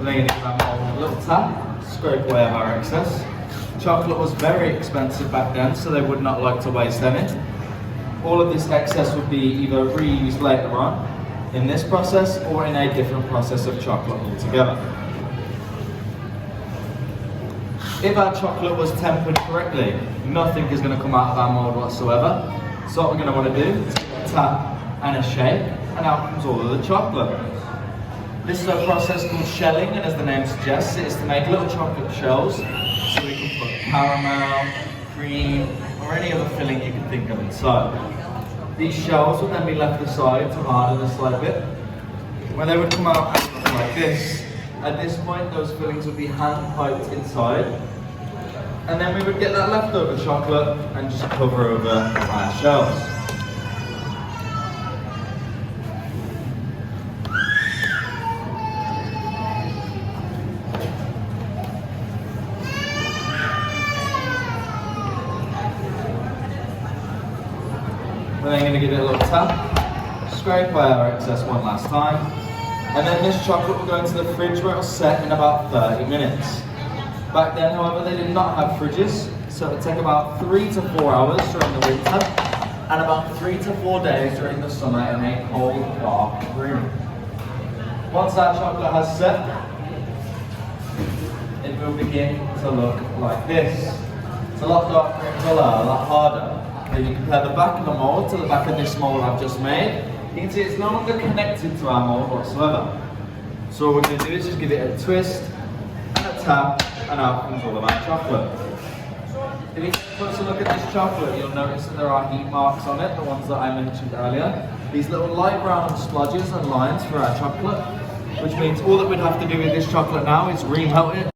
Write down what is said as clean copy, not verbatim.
We're then going to give our mold a little tap, scrape away our excess. Chocolate was very expensive back then, so they would not like to waste any. All of this excess would be either reused later on in this process or in a different process of chocolate altogether. If our chocolate was tempered correctly, nothing is going to come out of our mold whatsoever. So what we're going to want to do is tap and a shake, and out comes all of the chocolate. This is a process called shelling, and as the name suggests, it is to make little chocolate shells so we can put caramel, cream, or any other filling you can think of inside. These shells will then be left aside to harden a slight bit. When they would come out like this, at this point those fillings would be hand piped inside, and then we would get that leftover chocolate and just cover over our shells. We're then going to give it a little tap, scrape away our excess one last time, and then this chocolate will go into the fridge where it will set in about 30 minutes. Back then, however, they did not have fridges, so it would take about 3 to 4 hours during the winter, and about 3 to 4 days during the summer in a cold, dark room. Once that chocolate has set, it will begin to look like this. It's a lot darker in colour, a lot harder. If you compare the back of the mould to the back of this mould I've just made, you can see it's no longer connected to our mould whatsoever. So what we're going to do is just give it a twist and a tap, and out comes all of our chocolate. If you take a closer look at this chocolate, you'll notice that there are heat marks on it, the ones that I mentioned earlier. These little light brown splodges and lines for our chocolate, which means all that we'd have to do with this chocolate now is remelt it